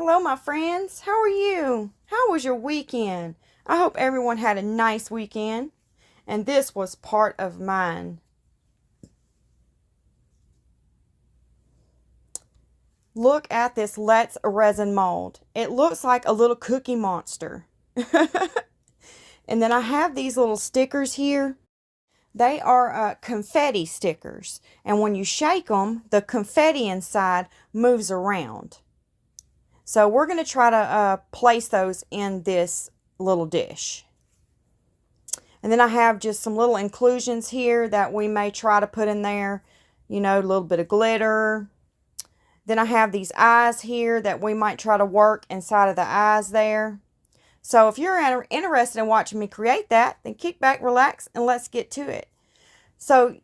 Hello, my friends. How are you? How was your weekend? I hope everyone had a nice weekend, and this was part of mine. Look at this Let's Resin mold. It looks like a little cookie monster. And then I have these little stickers here. They are confetti stickers, and when you shake them, the confetti inside moves around. So we're going to try to place those in this little dish. And then I have just some little inclusions here that we may try to put in there. You know, a little bit of glitter. Then I have these eyes here that we might try to work inside of the eyes there. So if you're interested in watching me create that, then kick back, relax, and let's get to it. So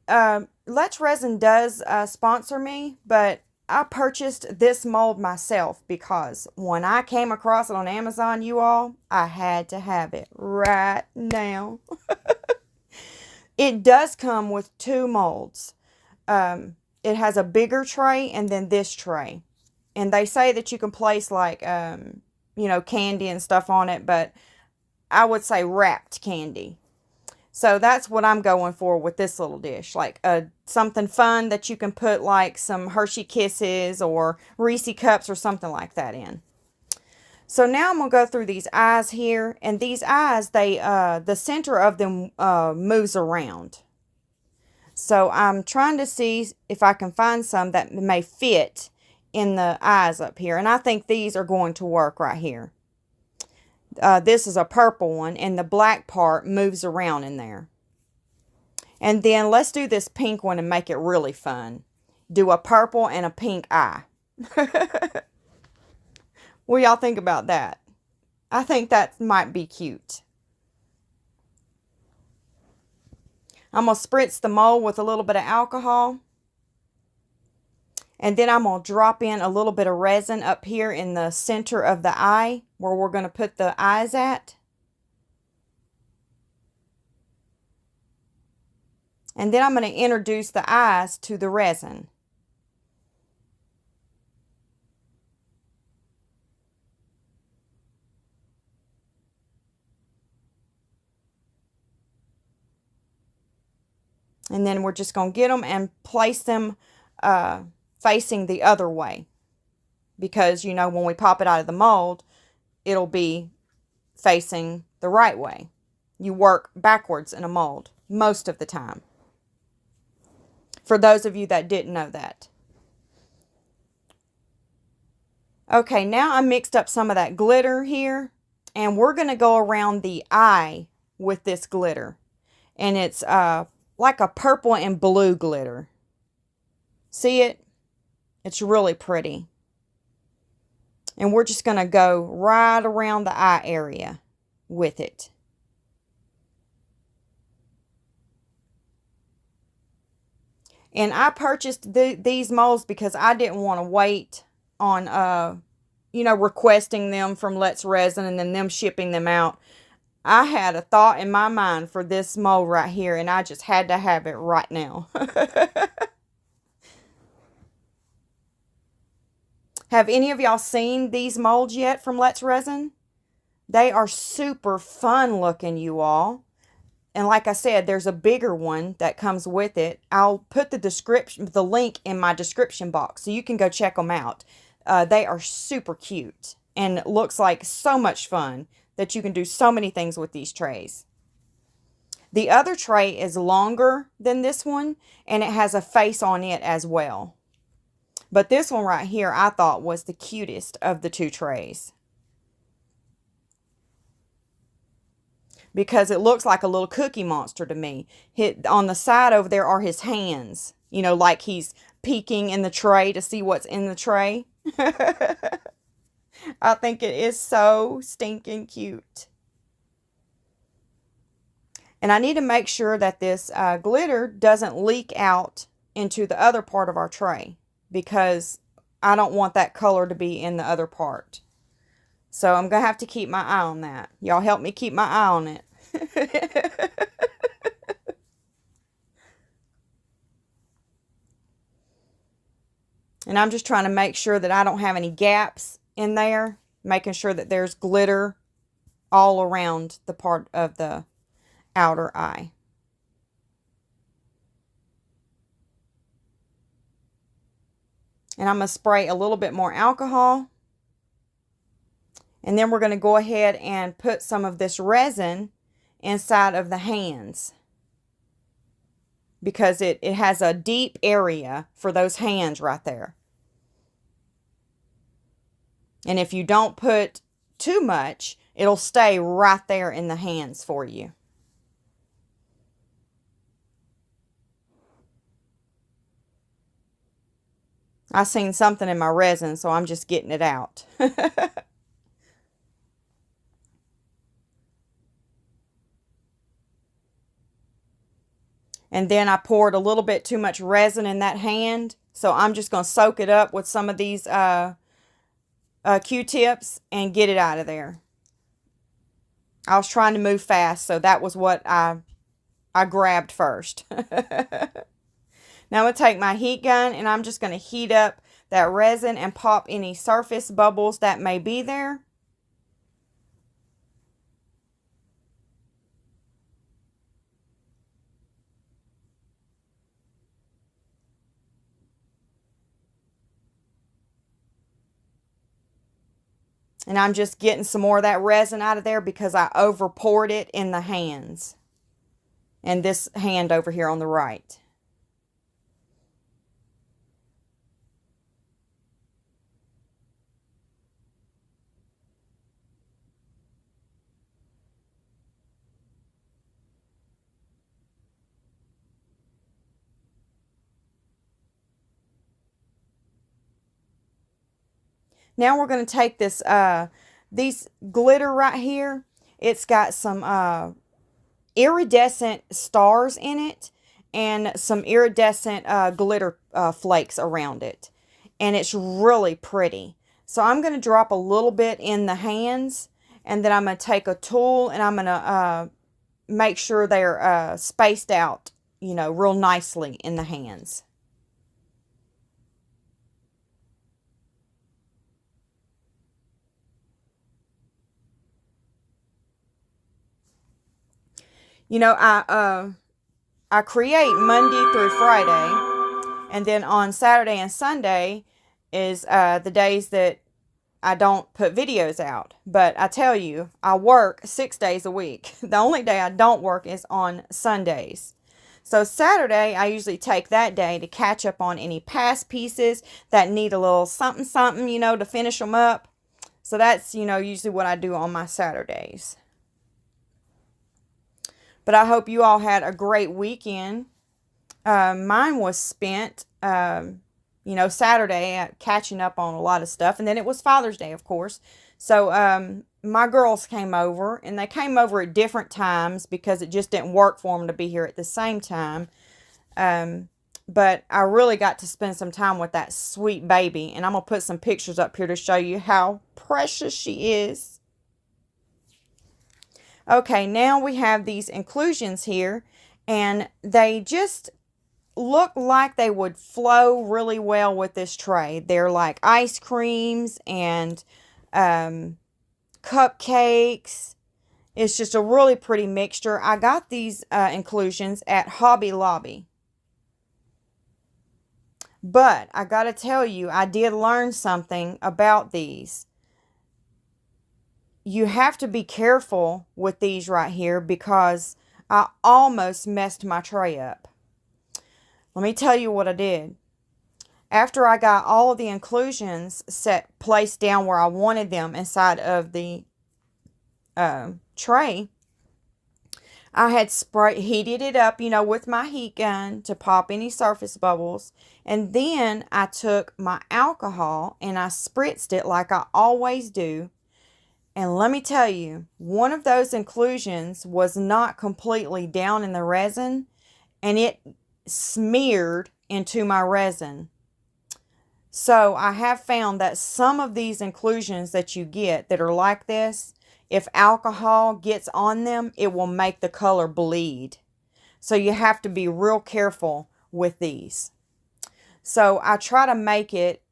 Let's Resin does sponsor me, but I purchased this mold myself because when I came across it on Amazon, you all, I had to have it right now. It does come with two molds. It has a bigger tray and then this tray. And they say that you can place like, you know, candy and stuff on it, but I would say wrapped candy. So that's what I'm going for with this little dish, like something fun that you can put like some Hershey Kisses or Reese Cups or something like that in. So now I'm going to go through these eyes here, and these eyes, the center of them moves around. So I'm trying to see if I can find some that may fit in the eyes up here, and I think these are going to work right here. This is a purple one, and the black part moves around in there. And then let's do this pink one and make it really fun. Do a purple and a pink eye. What do y'all think about that? I think that might be cute. I'm going to spritz the mold with a little bit of alcohol. And then I'm going to drop in a little bit of resin up here in the center of the eye where we're going to put the eyes at. And then I'm going to introduce the eyes to the resin. And then we're just going to get them and place them facing the other way. Because, you know, when we pop it out of the mold, it'll be facing the right way. You work backwards in a mold most of the time. For those of you that didn't know that. Okay, now I mixed up some of that glitter here. And we're going to go around the eye with this glitter. And it's like a purple and blue glitter. See it? It's really pretty. And we're just going to go right around the eye area with it. And I purchased these molds because I didn't want to wait on, you know, requesting them from Let's Resin and then them shipping them out. I had a thought in my mind for this mold right here, and I just had to have it right now. Have any of y'all seen these molds yet from Let's Resin? They are super fun looking, you all. And like I said, there's a bigger one that comes with it. I'll put the link in my description box so you can go check them out. They are super cute and it looks like so much fun that you can do so many things with these trays. The other tray is longer than this one, and it has a face on it as well. But this one right here I thought was the cutest of the two trays. Because it looks like a little cookie monster to me. On the side over there are his hands. You know, like he's peeking in the tray to see what's in the tray. I think it is so stinking cute. And I need to make sure that this glitter doesn't leak out into the other part of our tray, because I don't want that color to be in the other part. So I'm going to have to keep my eye on that. Y'all help me keep my eye on it. And I'm just trying to make sure that I don't have any gaps in there, making sure that there's glitter all around the part of the outer eye. And I'm going to spray a little bit more alcohol. And then we're going to go ahead and put some of this resin inside of the hands, because it has a deep area for those hands right there. And if you don't put too much, it'll stay right there in the hands for you. I seen something in my resin, so I'm just getting it out. And then I poured a little bit too much resin in that hand, so I'm just going to soak it up with some of these Q-tips and get it out of there. I was trying to move fast, so that was what I grabbed first. Now I'm going to take my heat gun and I'm just going to heat up that resin and pop any surface bubbles that may be there. And I'm just getting some more of that resin out of there because I over poured it in the hands. And this hand over here on the right. Now we're going to take this, these glitter right here. It's got some iridescent stars in it and some iridescent glitter flakes around it. And it's really pretty. So I'm going to drop a little bit in the hands, and then I'm going to take a tool and I'm going to make sure they're spaced out, you know, real nicely in the hands. You know, I create Monday through Friday, and then on Saturday and Sunday is the days that I don't put videos out. But I tell you, I work 6 days a week. The only day I don't work is on Sundays. So Saturday, I usually take that day to catch up on any past pieces that need a little something, something, you know, to finish them up. So that's, you know, usually what I do on my Saturdays. But I hope you all had a great weekend. Mine was spent, you know, Saturday catching up on a lot of stuff. And then it was Father's Day, of course. So my girls came over, and they came over at different times because it just didn't work for them to be here at the same time. But I really got to spend some time with that sweet baby. And I'm going to put some pictures up here to show you how precious she is. Okay, now we have these inclusions here, and they just look like they would flow really well with this tray. They're like ice creams and cupcakes. It's just a really pretty mixture. I got these inclusions at Hobby Lobby. But I got to tell you, I did learn something about these. You have to be careful with these right here because I almost messed my tray up. Let me tell you what I did. After I got all of the inclusions placed down where I wanted them inside of the tray, I had heated it up, you know, with my heat gun to pop any surface bubbles. And then I took my alcohol and I spritzed it like I always do. And let me tell you, one of those inclusions was not completely down in the resin, and it smeared into my resin. So I have found that some of these inclusions that you get that are like this, if alcohol gets on them, it will make the color bleed. So you have to be real careful with these. So I try to make it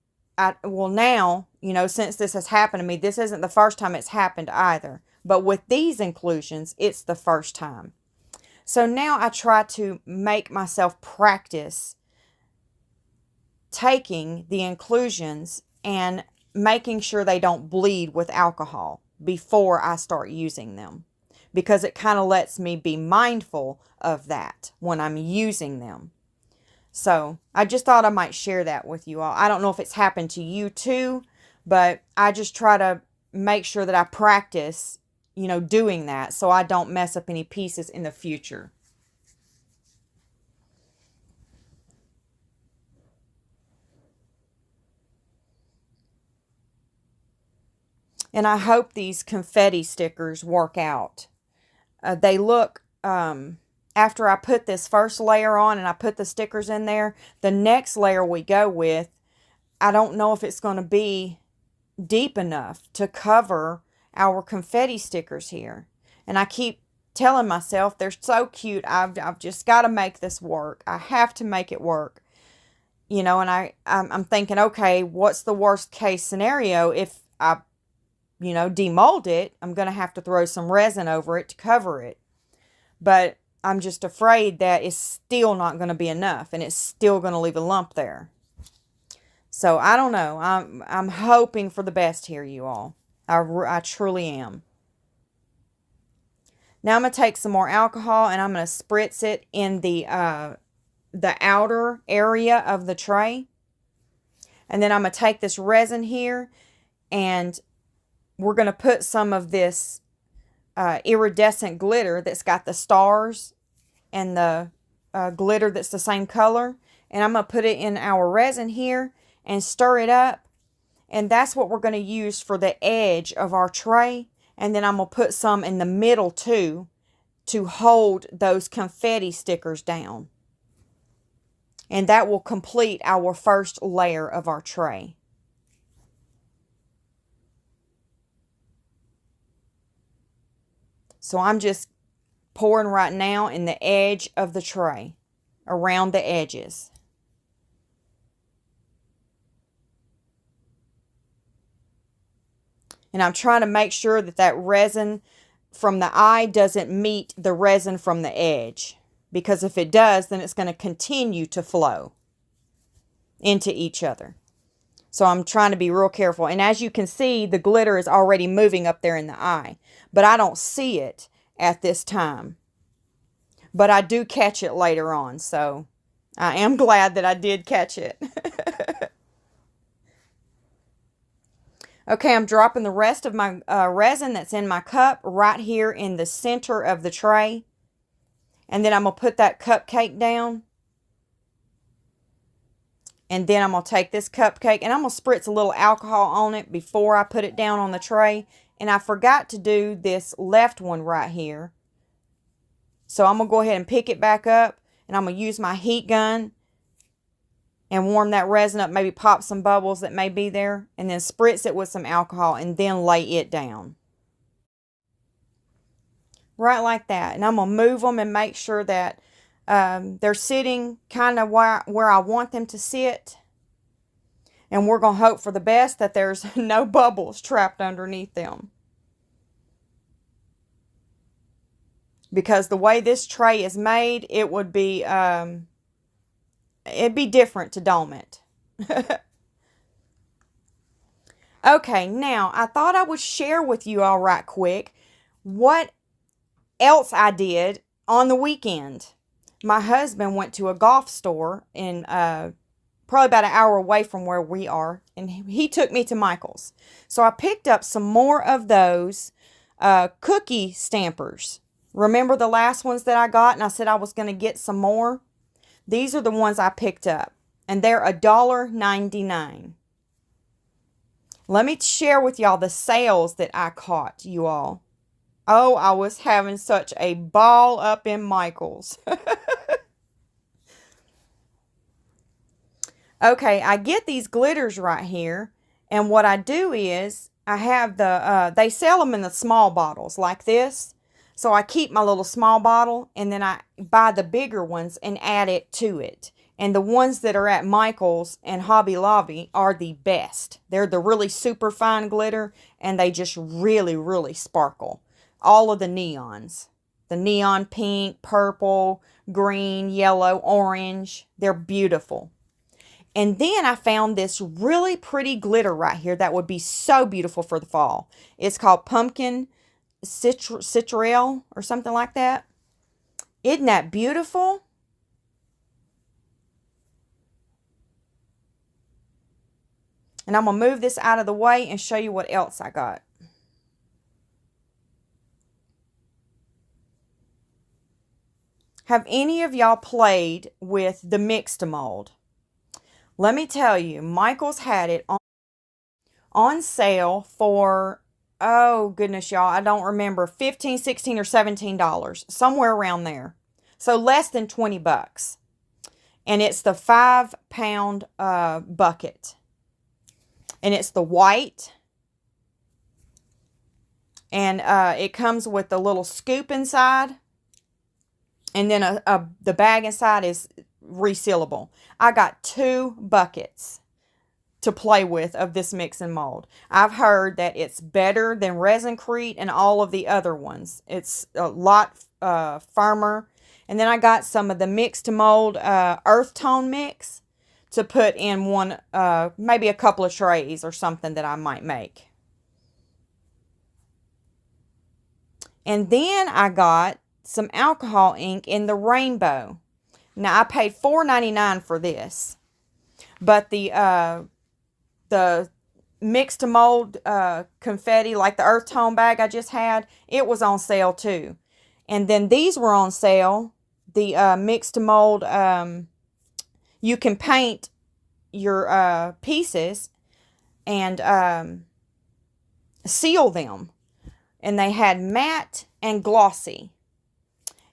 well, now, you know, since this has happened to me, this isn't the first time it's happened either. But with these inclusions, it's the first time. So now I try to make myself practice taking the inclusions and making sure they don't bleed with alcohol before I start using them, because it kind of lets me be mindful of that when I'm using them. So I just thought I might share that with you all. I don't know if it's happened to you too, but I just try to make sure that I practice, you know, doing that so I don't mess up any pieces in the future. And I hope these confetti stickers work out. They look, after I put this first layer on and I put the stickers in there, the next layer we go with, I don't know if it's going to be deep enough to cover our confetti stickers here. And I keep telling myself, they're so cute. I've just got to make this work. I have to make it work. You know, and I'm thinking, okay, what's the worst case scenario? If I, you know, demold it, I'm going to have to throw some resin over it to cover it. But I'm just afraid that it's still not going to be enough, and it's still going to leave a lump there. So I don't know. I'm hoping for the best here, you all. I truly am. Now I'm going to take some more alcohol and I'm going to spritz it in the outer area of the tray. And then I'm going to take this resin here and we're going to put some of this iridescent glitter that's got the stars and the glitter that's the same color. And I'm going to put it in our resin here and stir it up. And that's what we're going to use for the edge of our tray. And then I'm going to put some in the middle too to hold those confetti stickers down. And that will complete our first layer of our tray. So I'm just pouring right now in the edge of the tray, around the edges. And I'm trying to make sure that that resin from the eye doesn't meet the resin from the edge. Because if it does, then it's going to continue to flow into each other. So I'm trying to be real careful. And as you can see, the glitter is already moving up there in the eye. But I don't see it at this time. But I do catch it later on. So I am glad that I did catch it. Okay, I'm dropping the rest of my resin that's in my cup right here in the center of the tray. And then I'm going to put that cupcake down. And then I'm going to take this cupcake and I'm going to spritz a little alcohol on it before I put it down on the tray. And I forgot to do this left one right here. So I'm going to go ahead and pick it back up. And I'm going to use my heat gun and warm that resin up, maybe pop some bubbles that may be there, and then spritz it with some alcohol and then lay it down. Right like that. And I'm going to move them and make sure that they're sitting kind of where I want them to sit. And we're going to hope for the best that there's no bubbles trapped underneath them. Because the way this tray is made, it would be... it'd be different to dome it. Okay, now I thought I would share with you all right quick what else I did on the weekend. My husband went to a golf store in probably about an hour away from where we are, and he took me to Michael's. So I picked up some more of those cookie stampers. Remember the last ones that I got, and I said I was going to get some more? These are the ones I picked up, and they're $1.99. Let me share with y'all the sales that I caught, you all. Oh, I was having such a ball up in Michael's. Okay, I get these glitters right here, and what I do is I have they sell them in the small bottles like this. So I keep my little small bottle and then I buy the bigger ones and add it to it. And the ones that are at Michael's and Hobby Lobby are the best. They're the really super fine glitter, and they just really, really sparkle. All of the neons. The neon pink, purple, green, yellow, orange. They're beautiful. And then I found this really pretty glitter right here that would be so beautiful for the fall. It's called Pumpkin Citral or something like that. Isn't that beautiful? And I'm going to move this out of the way and show you what else I got. Have any of y'all played with the mixed mold? Let me tell you, Michael's had it on sale for, oh goodness y'all, I don't remember, $15, $16, or $17, somewhere around there. So less than 20 bucks. And it's the 5-pound bucket. And it's the white. And it comes with a little scoop inside. And then the bag inside is resealable. I got 2 buckets to play with of this mix and mold. I've heard that it's better than Resincrete and all of the other ones. It's a lot firmer. And then I got some of the mixed mold earth tone mix to put in one, maybe a couple of trays or something that I might make. And then I got some alcohol ink in the rainbow. Now I paid $4.99 for this, but the mixed mold confetti, like the earth tone bag I just had, it was on sale too. And then these were on sale. The mixed mold, you can paint your pieces and seal them. And they had matte and glossy.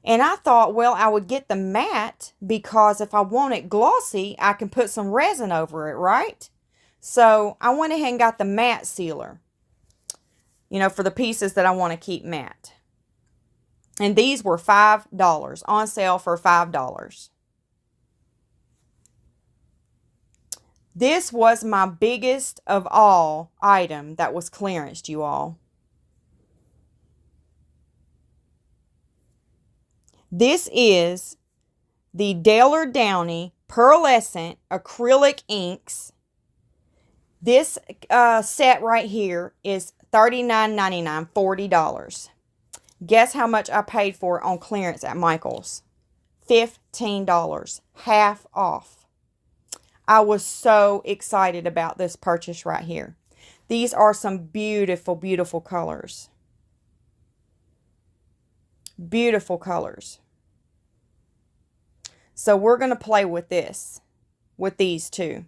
And I thought, well, I would get the matte because if I want it glossy, I can put some resin over it, right? So I went ahead and got the matte sealer, you know, for the pieces that I want to keep matte. And these were $5, on sale for $5. This was my biggest of all item that was clearanced, you all. This is the Daler Downey Pearlescent Acrylic Inks. This set right here is $39.99, $40. Guess how much I paid for it on clearance at Michael's? $15, half off. I was so excited about this purchase right here. These are some beautiful, beautiful colors. Beautiful colors. So we're going to play with this, with these two.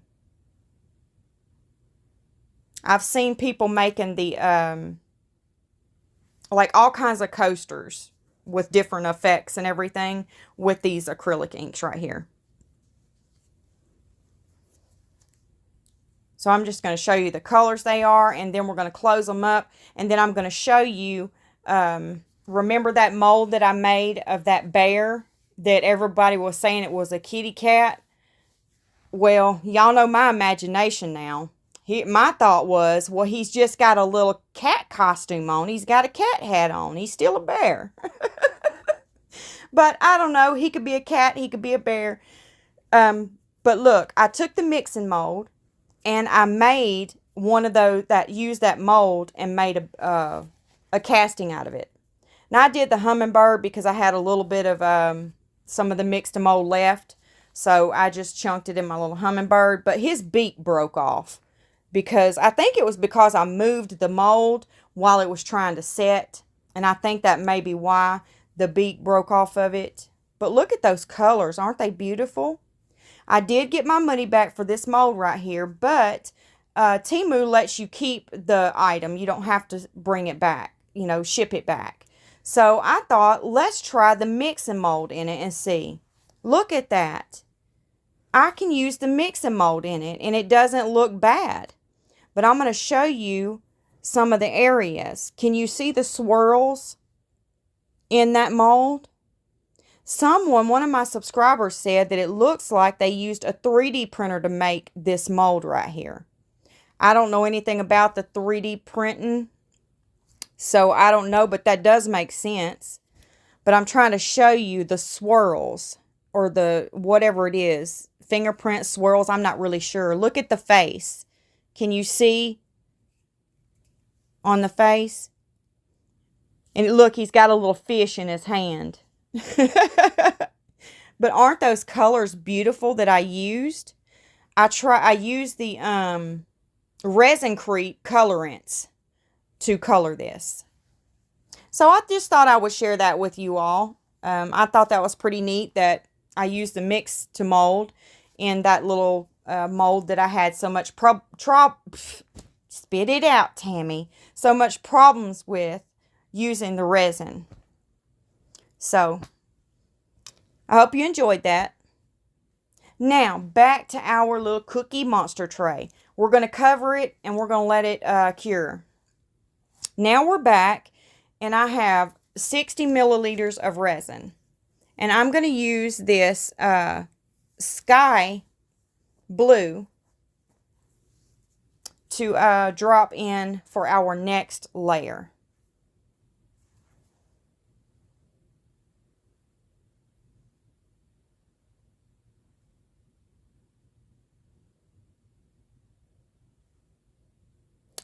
I've seen people making the, like all kinds of coasters with different effects and everything with these acrylic inks right here. So I'm just going to show you the colors they are, and then we're going to close them up, and then I'm going to show you, remember that mold that I made of that bear that everybody was saying it was a kitty cat? Well, y'all know my imagination now. My thought was, well, he's just got a little cat costume on. He's got a cat hat on. He's still a bear. But I don't know. He could be a cat. He could be a bear. But look, I took the mixing mold and I made one of those that used that mold and made a casting out of it. Now I did the hummingbird because I had a little bit of some of the mixed mold left. So I just chunked it in my little hummingbird. But his beak broke off. Because I think it was because I moved the mold while it was trying to set. And I think that may be why the beak broke off of it. But look at those colors. Aren't they beautiful? I did get my money back for this mold right here. But Temu lets you keep the item. You don't have to bring it back. You know, ship it back. So I thought, let's try the mixing mold in it and see. Look at that. I can use the mixing mold in it. And it doesn't look bad. But I'm going to show you some of the areas. Can you see the swirls in that mold? one of my subscribers said that it looks like they used a 3D printer to make this mold right here. I don't know anything about the 3D printing, so I don't know, but that does make sense. But I'm trying to show you the swirls, or the whatever it is, fingerprint swirls, I'm not really sure. Look at the face. Can you see on the face? And look, he's got a little fish in his hand. But aren't those colors beautiful that I used? I used the resin creep colorants to color this. So I just thought I would share that with you all. I thought that was pretty neat that I used the mix to mold in that little mold that I had so much spit it out, Tammy. So much problems with using the resin. So I hope you enjoyed that. Now back to our little cookie monster tray. We're going to cover it and we're going to let it cure. Now we're back and I have 60 milliliters of resin. And I'm going to use this sky blue to drop in for our next layer.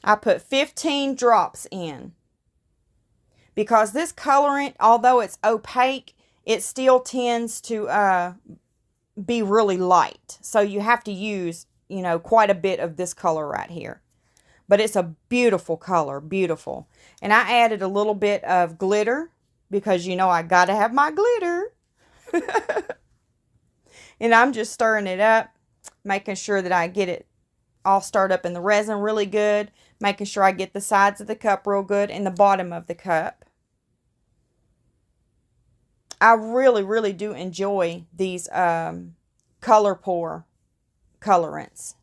I put 15 drops in. Because this colorant, although it's opaque, it still tends to be really light. So you have to use, you know, quite a bit of this color right here. But it's a beautiful color, beautiful. And I added a little bit of glitter because, you know, I got to have my glitter. And I'm just stirring it up, making sure that I get it all stirred up in the resin really good. Making sure I get the sides of the cup real good and the bottom of the cup. I really, really do enjoy these color pour colorants.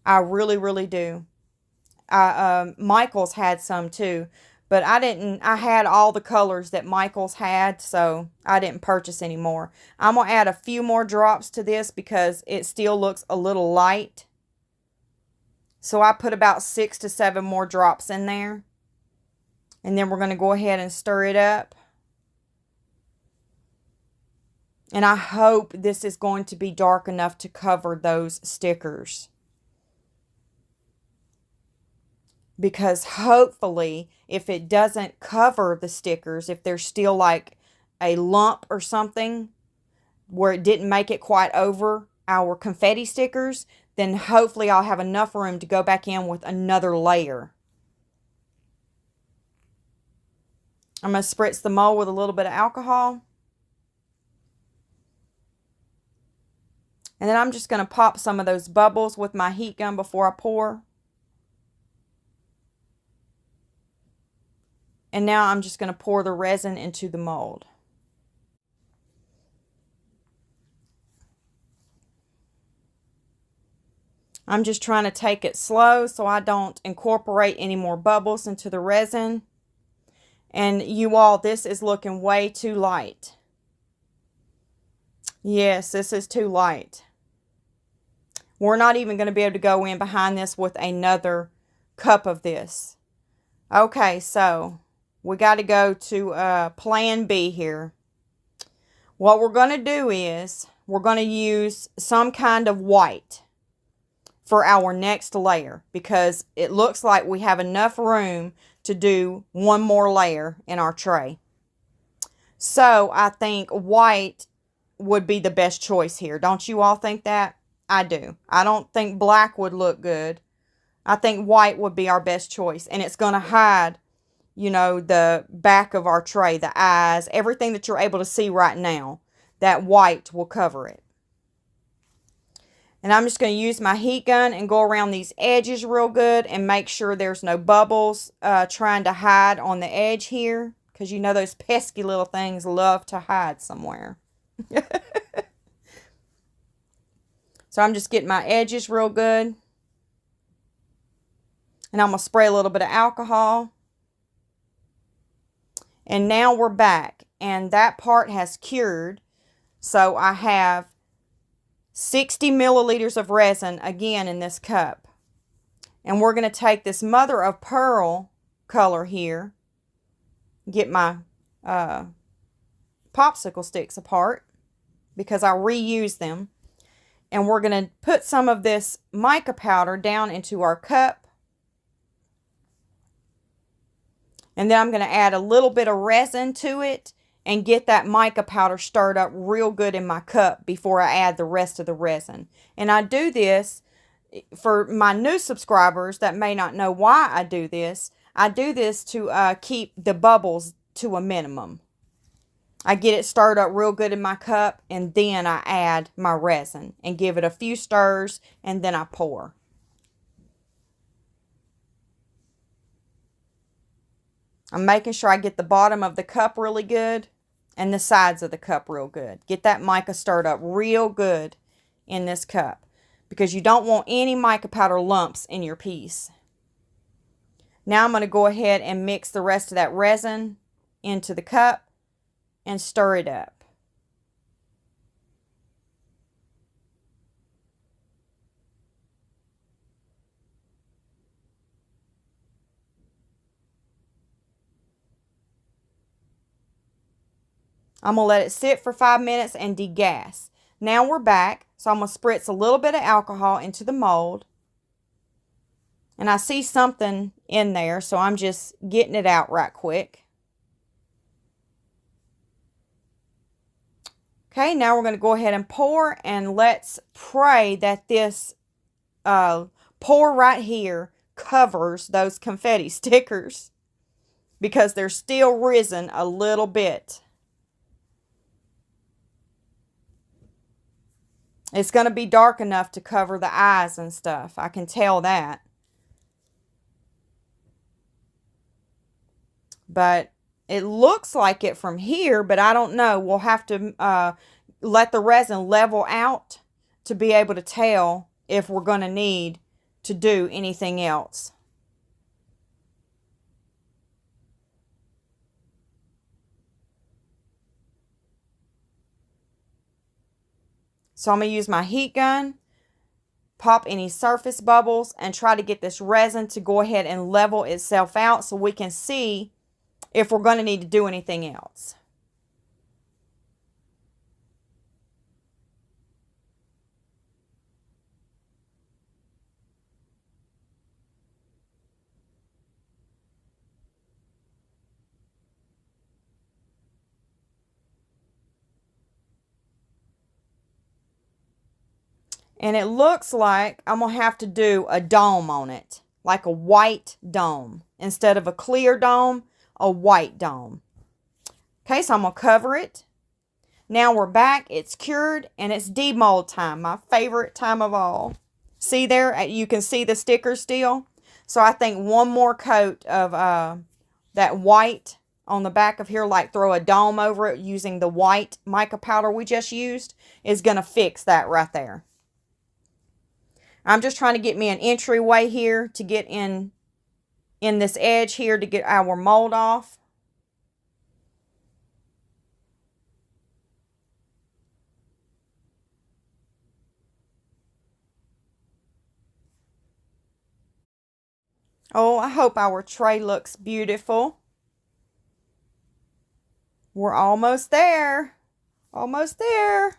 I really, really do. Michael's had some too, but I had all the colors that Michael's had, so I didn't purchase any more. I'm going to add a few more drops to this because it still looks a little light. So I put about 6 to 7 more drops in there. And then we're going to go ahead and stir it up. And I hope this is going to be dark enough to cover those stickers. Because hopefully, if it doesn't cover the stickers, if there's still like a lump or something where it didn't make it quite over our confetti stickers, then hopefully I'll have enough room to go back in with another layer. I'm going to spritz the mold with a little bit of alcohol. And then I'm just going to pop some of those bubbles with my heat gun before I pour. And now I'm just going to pour the resin into the mold. I'm just trying to take it slow so I don't incorporate any more bubbles into the resin. And you all, this is looking way too light. Yes, this is too light. We're not even going to be able to go in behind this with another cup of this. Okay, so we got to go to plan B here. What we're going to do is we're going to use some kind of white for our next layer because it looks like we have enough room to do one more layer in our tray. So I think white would be the best choice here. Don't you all think that? I do. I don't think black would look good. I think white would be our best choice. And it's going to hide, you know, the back of our tray, the eyes, everything that you're able to see right now. That white will cover it. And I'm just going to use my heat gun and go around these edges real good and make sure there's no bubbles trying to hide on the edge here. Because you know those pesky little things love to hide somewhere. So I'm just getting my edges real good. And I'm going to spray a little bit of alcohol. And now we're back. and that part has cured. So I have 60 milliliters of resin again in this cup. And we're going to take this mother of pearl color here, get my popsicle sticks apart because I reuse them. And we're going to put some of this mica powder down into our cup. And then I'm going to add a little bit of resin to it and get that mica powder stirred up real good in my cup before I add the rest of the resin. And I do this for my new subscribers that may not know why I do this. I do this to keep the bubbles to a minimum. I get it stirred up real good in my cup, and then I add my resin and give it a few stirs, and then I pour. I'm making sure I get the bottom of the cup really good and the sides of the cup real good. Get that mica stirred up real good in this cup because you don't want any mica powder lumps in your piece. Now I'm going to go ahead and mix the rest of that resin into the cup and stir it up. I'm going to let it sit for 5 minutes and degas. Now we're back, so I'm going to spritz a little bit of alcohol into the mold. And I see something in there, so I'm just getting it out right quick. Okay, now we're going to go ahead and pour, and let's pray that this pour right here covers those confetti stickers because they're still risen a little bit. It's going to be dark enough to cover the eyes and stuff. I can tell that. But it looks like it from here, but I don't know. We'll have to let the resin level out to be able to tell if we're going to need to do anything else. So I'm going to use my heat gun, pop any surface bubbles, and try to get this resin to go ahead and level itself out so we can see if we're going to need to do anything else. And it looks like I'm going to have to do a dome on it, like a white dome. Instead of a clear dome, a white dome. Okay, so I'm going to cover it. Now we're back. It's cured, and it's demold time, my favorite time of all. See there? You can see the sticker still. So I think one more coat of that white on the back of here, like throw a dome over it using the white mica powder we just used, is going to fix that right there. I'm just trying to get me an entryway here to get in this edge here to get our mold off. Oh, I hope our tray looks beautiful. We're almost there. Almost there.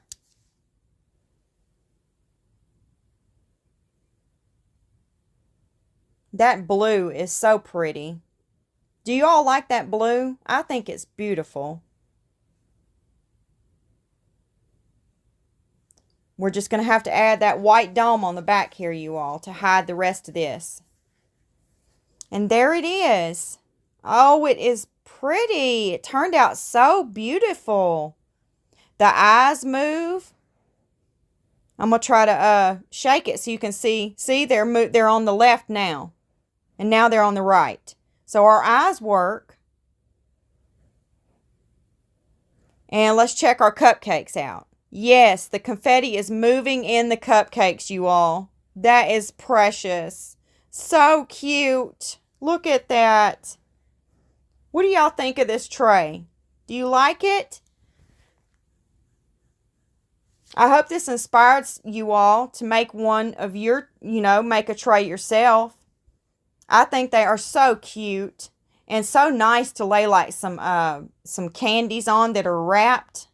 That blue is so pretty. Do you all like that blue? I think it's beautiful. We're just going to have to add that white dome on the back here, you all, to hide the rest of this. And there it is. Oh, it is pretty. It turned out so beautiful. The eyes move. I'm going to try to shake it so you can see. See, they're on the left now. And now they're on the right. So our eyes work. And let's check our cupcakes out. Yes, the confetti is moving in the cupcakes, you all. That is precious. So cute. Look at that. What do y'all think of this tray? Do you like it? I hope this inspires you all to make one of your, make a tray yourself. I think they are so cute and so nice to lay like some candies on that are wrapped,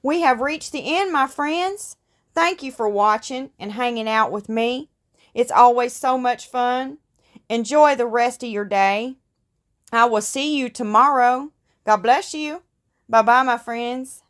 We have reached the end, my friends. Thank you for watching and hanging out with me. It's always so much fun. Enjoy the rest of your day. I will see you tomorrow. God bless you. Bye-bye, my friends.